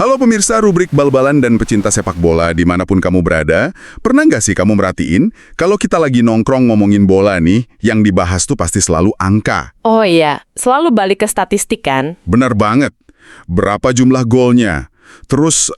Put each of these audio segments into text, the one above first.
Halo pemirsa rubrik bal-balan dan pecinta sepak bola dimanapun kamu berada. Pernah nggak sih kamu merhatiin, kalau kita lagi nongkrong ngomongin bola nih, yang dibahas tuh pasti selalu angka. Oh iya, selalu balik ke statistik kan? Benar banget. Berapa jumlah golnya? Terus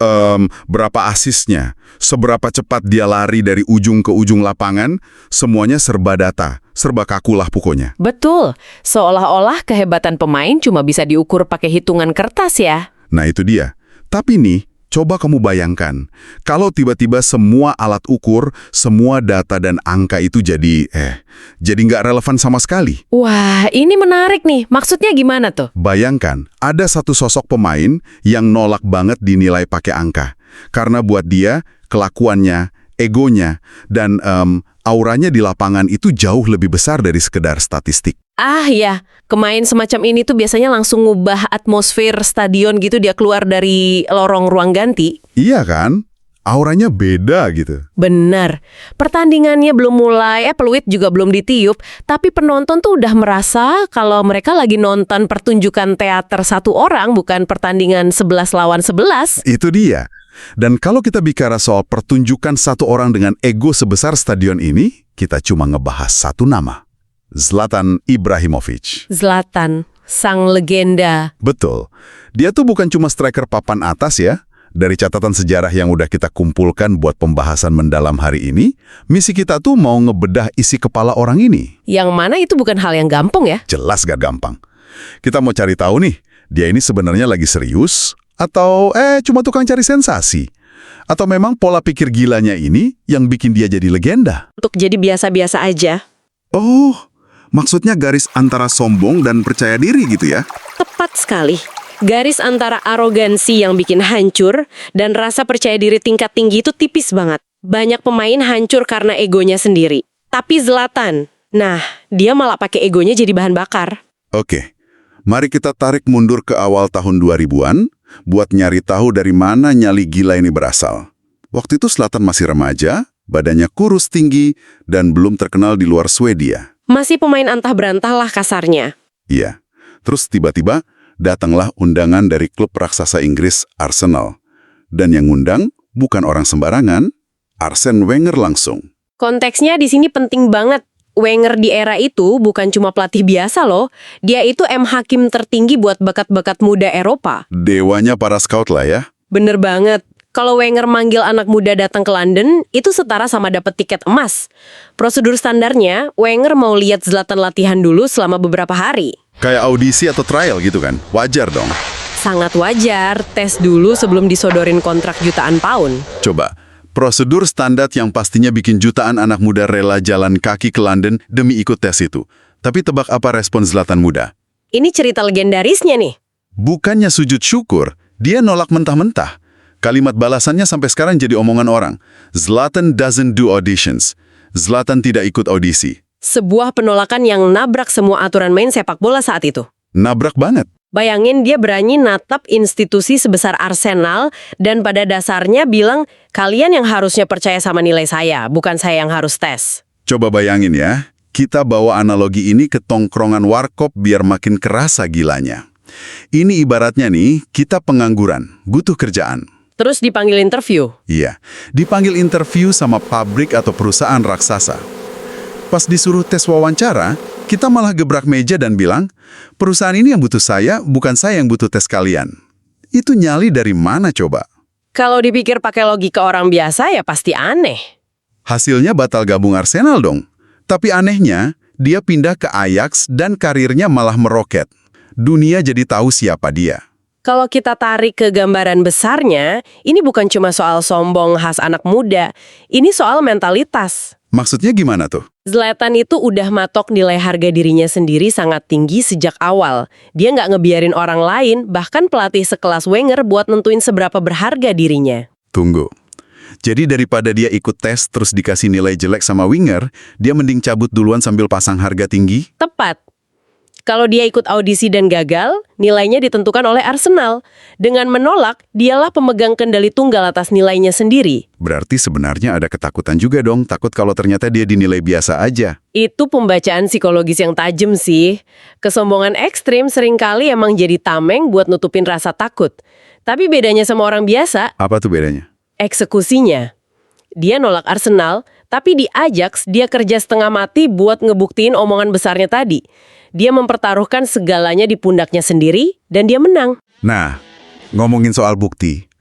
berapa asisnya? Seberapa cepat dia lari dari ujung ke ujung lapangan? Semuanya serba data, serba kaku lah pokoknya. Betul, seolah-olah kehebatan pemain cuma bisa diukur pakai hitungan kertas ya. Nah itu dia. Tapi nih, coba kamu bayangkan, kalau tiba-tiba semua alat ukur, semua data dan angka itu jadi nggak relevan sama sekali. Wah, ini menarik nih. Maksudnya gimana tuh? Bayangkan, ada satu sosok pemain yang nolak banget dinilai pakai angka. Karena buat dia, kelakuannya, egonya, dan auranya di lapangan itu jauh lebih besar dari sekedar statistik. Ah ya, pemain semacam ini tuh biasanya langsung ngubah atmosfer stadion gitu dia keluar dari lorong ruang ganti. Iya kan? Auranya beda gitu. Benar. Pertandingannya belum mulai, peluit juga belum ditiup, tapi penonton tuh udah merasa kalau mereka lagi nonton pertunjukan teater satu orang, bukan pertandingan 11 lawan 11. Itu dia. Dan kalau kita bicara soal pertunjukan satu orang dengan ego sebesar stadion ini, kita cuma ngebahas satu nama. Zlatan Ibrahimovic. Zlatan, sang legenda. Betul. Dia tuh bukan cuma striker papan atas ya. Dari catatan sejarah yang udah kita kumpulkan buat pembahasan mendalam hari ini, misi kita tuh mau ngebedah isi kepala orang ini. Yang mana itu bukan hal yang gampang ya. Jelas gak gampang. Kita mau cari tahu nih, dia ini sebenarnya lagi serius atau cuma tukang cari sensasi? Atau memang pola pikir gilanya ini yang bikin dia jadi legenda? Untuk jadi biasa-biasa aja. Oh, maksudnya garis antara sombong dan percaya diri gitu ya? Tepat sekali. Garis antara arogansi yang bikin hancur dan rasa percaya diri tingkat tinggi itu tipis banget. Banyak pemain hancur karena egonya sendiri. Tapi Zlatan, nah, dia malah pakai egonya jadi bahan bakar. Oke, mari kita tarik mundur ke awal tahun 2000-an buat nyari tahu dari mana nyali gila ini berasal. Waktu itu Zlatan masih remaja, badannya kurus tinggi, dan belum terkenal di luar Swedia. Masih pemain antah berantah lah kasarnya. Iya, terus tiba-tiba datanglah undangan dari klub raksasa Inggris Arsenal. Dan yang ngundang bukan orang sembarangan, Arsene Wenger langsung. Konteksnya di sini penting banget. Wenger di era itu bukan cuma pelatih biasa loh. Dia itu hakim tertinggi buat bakat-bakat muda Eropa. Dewanya para scout lah ya. Bener banget. Kalau Wenger manggil anak muda datang ke London, itu setara sama dapat tiket emas. Prosedur standarnya, Wenger mau lihat Zlatan latihan dulu selama beberapa hari. Kayak audisi atau trial gitu kan? Wajar dong. Sangat wajar, tes dulu sebelum disodorin kontrak jutaan pound. Coba, prosedur standar yang pastinya bikin jutaan anak muda rela jalan kaki ke London demi ikut tes itu. Tapi tebak apa respon Zlatan muda? Ini cerita legendarisnya nih. Bukannya sujud syukur, dia nolak mentah-mentah. Kalimat balasannya sampai sekarang jadi omongan orang. Zlatan doesn't do auditions. Zlatan tidak ikut audisi. Sebuah penolakan yang nabrak semua aturan main sepak bola saat itu. Nabrak banget. Bayangin dia berani natap institusi sebesar Arsenal dan pada dasarnya bilang, kalian yang harusnya percaya sama nilai saya, bukan saya yang harus tes. Coba bayangin ya, kita bawa analogi ini ke tongkrongan warkop biar makin kerasa gilanya. Ini ibaratnya nih, kita pengangguran, butuh kerjaan. Terus dipanggil interview. Iya, dipanggil interview sama pabrik atau perusahaan raksasa. Pas disuruh tes wawancara, kita malah gebrak meja dan bilang, perusahaan ini yang butuh saya, bukan saya yang butuh tes kalian. Itu nyali dari mana coba? Kalau dipikir pakai logika orang biasa ya pasti aneh. Hasilnya batal gabung Arsenal dong. Tapi anehnya, dia pindah ke Ajax dan karirnya malah meroket. Dunia jadi tahu siapa dia. Kalau kita tarik ke gambaran besarnya, ini bukan cuma soal sombong khas anak muda, ini soal mentalitas. Maksudnya gimana tuh? Zlatan itu udah matok nilai harga dirinya sendiri sangat tinggi sejak awal. Dia nggak ngebiarin orang lain, bahkan pelatih sekelas Wenger buat nentuin seberapa berharga dirinya. Tunggu. Jadi daripada dia ikut tes terus dikasih nilai jelek sama Wenger, dia mending cabut duluan sambil pasang harga tinggi? Tepat. Kalau dia ikut audisi dan gagal, nilainya ditentukan oleh Arsenal. Dengan menolak, dialah pemegang kendali tunggal atas nilainya sendiri. Berarti sebenarnya ada ketakutan juga dong, takut kalau ternyata dia dinilai biasa aja. Itu pembacaan psikologis yang tajam sih. Kesombongan ekstrim seringkali emang jadi tameng buat nutupin rasa takut. Tapi bedanya sama orang biasa, Apa tuh bedanya? eksekusinya. Dia nolak Arsenal, tapi di Ajax dia kerja setengah mati buat ngebuktiin omongan besarnya tadi. Dia mempertaruhkan segalanya di pundaknya sendiri, dan dia menang. Nah, ngomongin soal bukti.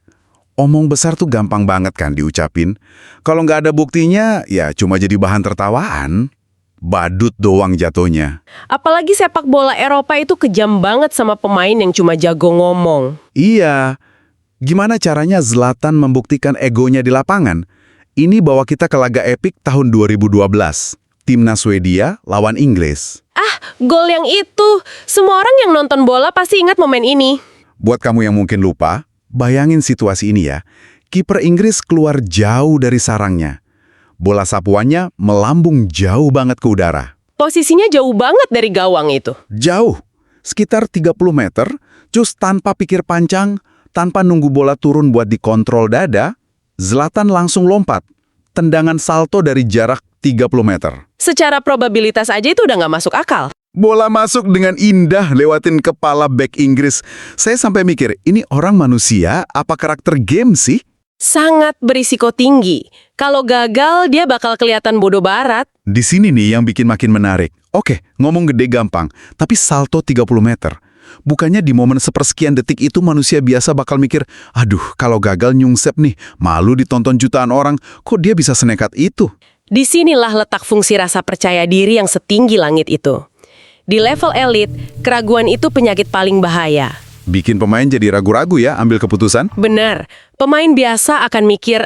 Omong besar tuh gampang banget kan diucapin. Kalau nggak ada buktinya, ya cuma jadi bahan tertawaan. Badut doang jatuhnya. Apalagi sepak bola Eropa itu kejam banget sama pemain yang cuma jago ngomong. Iya. Gimana caranya Zlatan membuktikan egonya di lapangan? Ini bawa kita ke laga epik tahun 2012. Timnas Swedia lawan Inggris. Gol yang itu, semua orang yang nonton bola pasti ingat momen ini. Buat kamu yang mungkin lupa, bayangin situasi ini ya. Kiper Inggris keluar jauh dari sarangnya. Bola sapuannya melambung jauh banget ke udara. Posisinya jauh banget dari gawang itu. Jauh, sekitar 30 meter, cus tanpa pikir panjang, tanpa nunggu bola turun buat dikontrol dada, Zlatan langsung lompat. Tendangan salto dari jarak 30 meter. Secara probabilitas aja itu udah nggak masuk akal. Bola masuk dengan indah lewatin kepala bek Inggris. Saya sampai mikir, ini orang manusia apa karakter game sih? Sangat berisiko tinggi. Kalau gagal, dia bakal kelihatan bodoh barat. Di sini nih yang bikin makin menarik. Oke, ngomong gede gampang, tapi salto 30 meter. Bukannya di momen sepersekian detik itu manusia biasa bakal mikir, aduh kalau gagal nyungsep nih, malu ditonton jutaan orang, kok dia bisa senekat itu? Disinilah letak fungsi rasa percaya diri yang setinggi langit itu. Di level elit, keraguan itu penyakit paling bahaya. Bikin pemain jadi ragu-ragu ya ambil keputusan? Benar, pemain biasa akan mikir,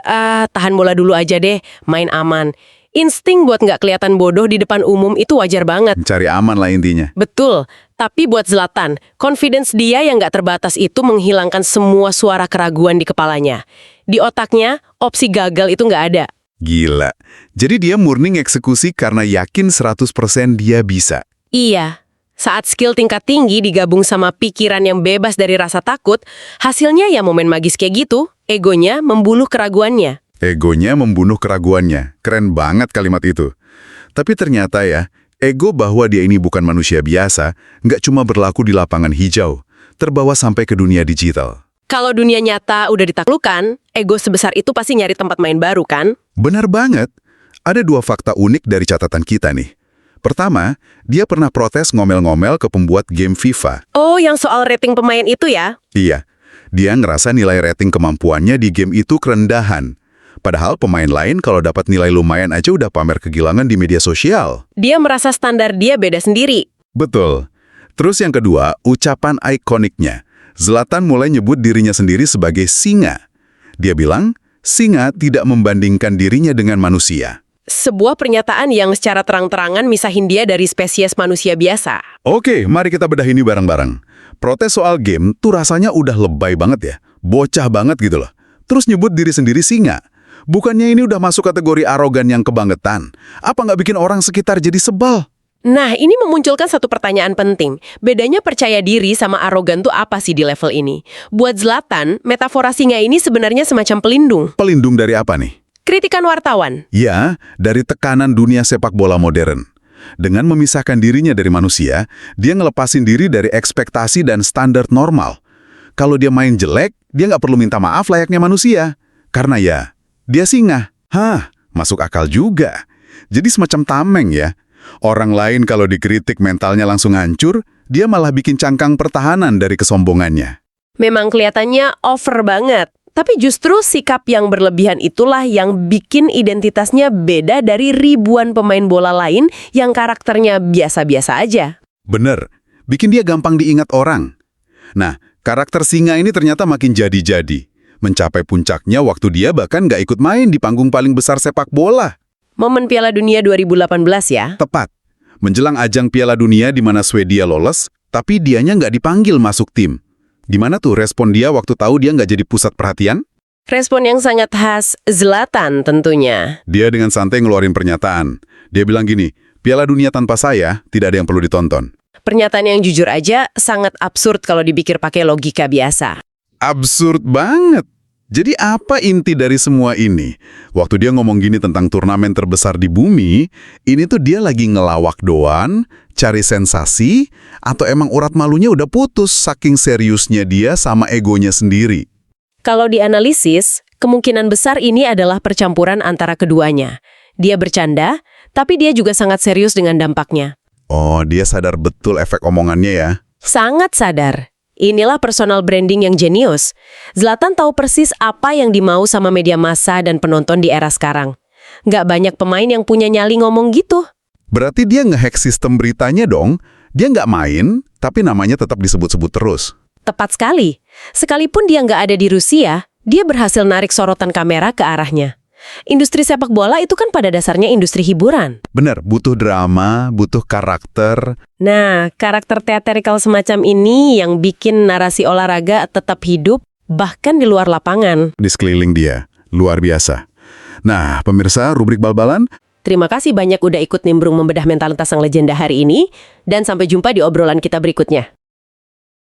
tahan bola dulu aja deh, main aman. Insting buat nggak kelihatan bodoh di depan umum itu wajar banget. Cari aman lah intinya. Betul, tapi buat Zlatan, confidence dia yang nggak terbatas itu menghilangkan semua suara keraguan di kepalanya. Di otaknya, opsi gagal itu nggak ada. Gila. Jadi dia murni eksekusi karena yakin 100% dia bisa. Iya, saat skill tingkat tinggi digabung sama pikiran yang bebas dari rasa takut, hasilnya ya momen magis kayak gitu, egonya membunuh keraguannya. Egonya membunuh keraguannya. Keren banget kalimat itu. Tapi ternyata ya, ego bahwa dia ini bukan manusia biasa, nggak cuma berlaku di lapangan hijau, terbawa sampai ke dunia digital. Kalau dunia nyata udah ditaklukkan, ego sebesar itu pasti nyari tempat main baru kan? Benar banget. Ada dua fakta unik dari catatan kita nih. Pertama, dia pernah protes ngomel-ngomel ke pembuat game FIFA. Oh, yang soal rating pemain itu ya? Iya, dia ngerasa nilai rating kemampuannya di game itu kerendahan. Padahal pemain lain kalau dapat nilai lumayan aja udah pamer kegilangan di media sosial. Dia merasa standar dia beda sendiri. Betul. Terus yang kedua, ucapan ikoniknya. Zlatan mulai nyebut dirinya sendiri sebagai singa. Dia bilang, singa tidak membandingkan dirinya dengan manusia. Sebuah pernyataan yang secara terang-terangan misahin dia dari spesies manusia biasa. Oke, mari kita bedah ini bareng-bareng. Protes soal game tuh rasanya udah lebay banget ya. Bocah banget gitu loh. Terus nyebut diri sendiri singa. Bukannya ini udah masuk kategori arogan yang kebangetan? Apa nggak bikin orang sekitar jadi sebal? Nah, ini memunculkan satu pertanyaan penting. Bedanya percaya diri sama arogan tuh apa sih di level ini? Buat Zlatan, metafora singa ini sebenarnya semacam pelindung. Pelindung dari apa nih? Kritikan wartawan. Ya, dari tekanan dunia sepak bola modern. Dengan memisahkan dirinya dari manusia, dia ngelepasin diri dari ekspektasi dan standar normal. Kalau dia main jelek, dia nggak perlu minta maaf layaknya manusia. Karena ya, dia singa. Hah, masuk akal juga. Jadi semacam tameng ya. Orang lain kalau dikritik mentalnya langsung hancur, dia malah bikin cangkang pertahanan dari kesombongannya. Memang kelihatannya over banget. Tapi justru sikap yang berlebihan itulah yang bikin identitasnya beda dari ribuan pemain bola lain yang karakternya biasa-biasa aja. Bener, bikin dia gampang diingat orang. Nah, karakter singa ini ternyata makin jadi-jadi. Mencapai puncaknya waktu dia bahkan nggak ikut main di panggung paling besar sepak bola. Momen Piala Dunia 2018 ya? Tepat. Menjelang ajang Piala Dunia di mana Swedia lolos, tapi dianya nggak dipanggil masuk tim. Gimana tuh respon dia waktu tahu dia nggak jadi pusat perhatian? Respon yang sangat khas Zlatan tentunya. Dia dengan santai ngeluarin pernyataan. Dia bilang gini, Piala Dunia tanpa saya tidak ada yang perlu ditonton. Pernyataan yang jujur aja sangat absurd kalau dipikir pakai logika biasa. Absurd banget. Jadi apa inti dari semua ini? Waktu dia ngomong gini tentang turnamen terbesar di bumi, ini tuh dia lagi ngelawak doang, cari sensasi, atau emang urat malunya udah putus saking seriusnya dia sama egonya sendiri? Kalau dianalisis, kemungkinan besar ini adalah percampuran antara keduanya. Dia bercanda, tapi dia juga sangat serius dengan dampaknya. Oh, dia sadar betul efek omongannya ya? Sangat sadar. Inilah personal branding yang jenius. Zlatan tahu persis apa yang dimau sama media massa dan penonton di era sekarang. Nggak banyak pemain yang punya nyali ngomong gitu. Berarti dia ngehack sistem beritanya dong? Dia nggak main, tapi namanya tetap disebut-sebut terus. Tepat sekali. Sekalipun dia nggak ada di Rusia, dia berhasil narik sorotan kamera ke arahnya. Industri sepak bola itu kan pada dasarnya industri hiburan. Bener, butuh drama, butuh karakter. Nah, karakter teatrikal semacam ini yang bikin narasi olahraga tetap hidup, bahkan di luar lapangan. Di sekeliling dia. Luar biasa. Nah, pemirsa rubrik bal-balan, Terima kasih banyak udah ikut nimbrung membedah mentalitas sang legenda hari ini, dan sampai jumpa di obrolan kita berikutnya.